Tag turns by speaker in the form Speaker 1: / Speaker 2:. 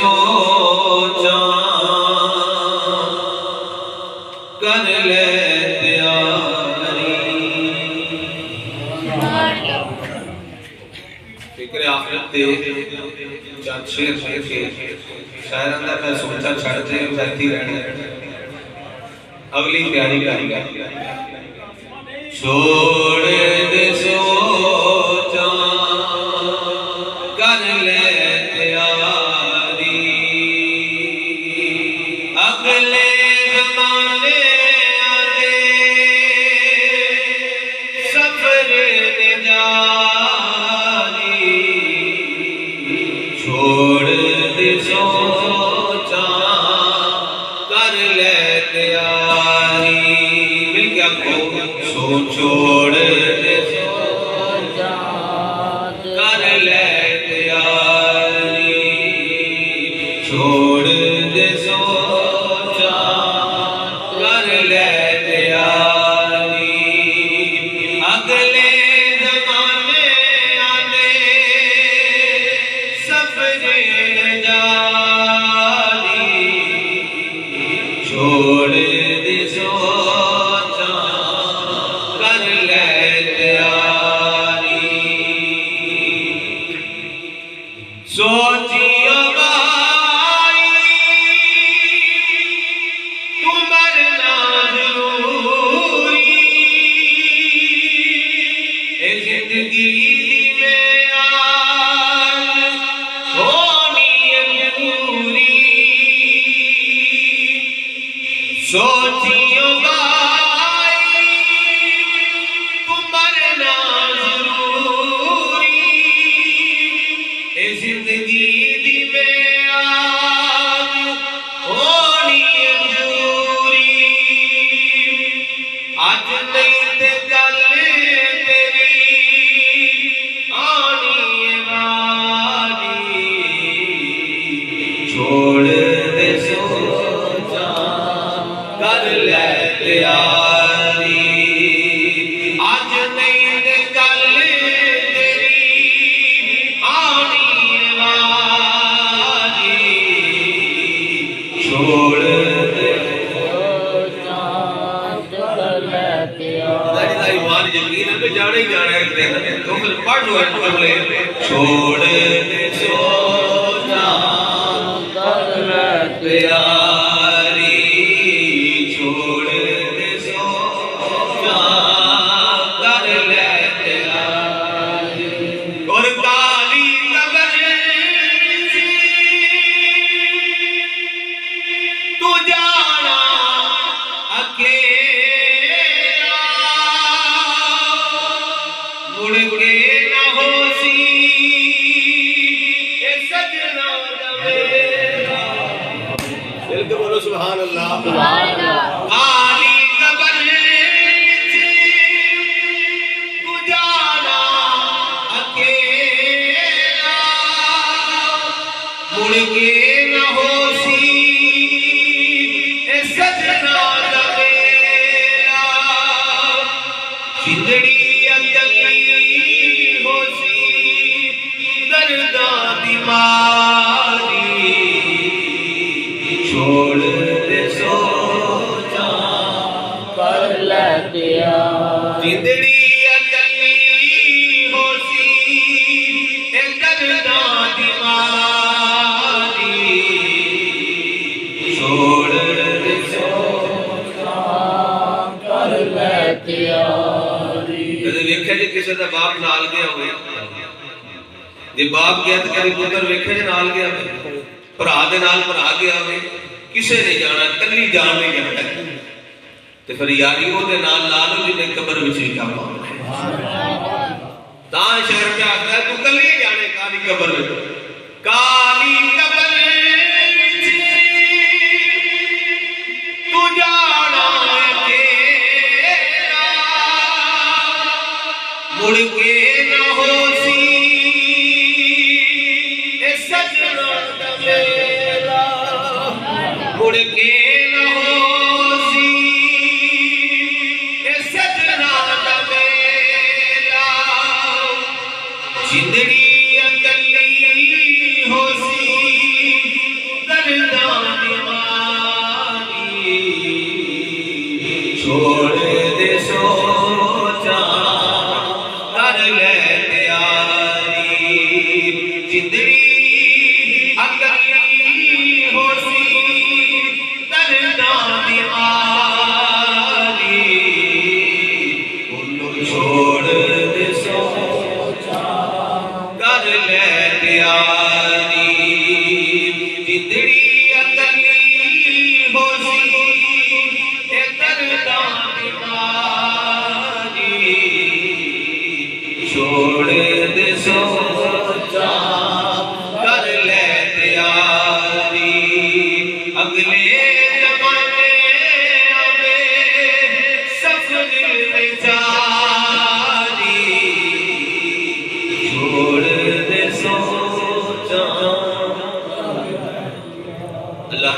Speaker 1: सोचा कर ले तैयारी। फिक्र आखिरत दे चंद शेर शेर शायरां दा मैं सोचा छड़ दे बैठी रहनी अगली तैयारी करेंगे। छोड़ दे सोचा कर ले तैयारी अगले ज़माने आने सफर ने जारी। छोड़ दे सोचा कर ले तैयारी मिल गया को छोड़ दे सोचा कर ले तैयारी। छोड़ दे सोचा कर ले तैयारी अगले ज़माने आने सफर जारी। छोड़ दे सोचा कर ले तैयारी। सोचियो भाई तू मरना जरूरी ए जिंदगी में आज होनी है पूरी। सोचियो भाई तू मरना जरूरी ए जिंदगी में आज होनी है पूरी। आज नहीं ते गल तेरी आनी है वारी। छोड़ दे सोचा कर ले तैयारी आज नहीं ते गल तेरी आनी है वारी। छोड़ दे सोचा कर ले तैयारी ईमान यकीन है जाना ही जाना है तो फिर पढ़ लो अगले। छोड़ दे सोचा कर ले तैयारी। छोड़ दे सोचा कर ले तैयारी और काली कब्र से तू जाना अकेला मुड़ के न होसी ए सजना दमेला। दिल के बोलो सुभान अल्लाह। काली कब्र से तू जाना अकेला मुड़ के न होसी ए सजना दमेला। जिंदड़ी अकली होसी दर्दा बीमारी। छोड़ दे सोचा कर ले तैयारी जिंदड़ी अकली होसी ए दर्दा बीमारी। छोड़ दे सोचा कर ले तैयारी। कदे वेख्या जी किसी का बाप नाल गया हो जे बाप गया तो कभी पुत्र वेख्या जी नाल गया भरा दे नाल भरा गया हो किसे नहीं जाना कली जान नहीं जाता तो फिर यारी ओदे नाल ला लो जिन्हें कब्र विच भी जा पाउंदा शहर पे आता है तू कली जाने काली कब्र विच काली कब्र विच तू जाना अकेला मुड़ के न होसी ए सजना दमेला। मुड़ के न होसी ए सजना दमेला। जिंदड़ी अकली होसी बीमारी उन्हों छोड़ दे सोचा कर ले तैयारी जिंदड़ी अकली हो सी ए करदा बीमारी छोड़ दे सोचा कर ले तैयारी अगले जमाने में सफर में जारी छोड़ दे सोचा। अल्लाह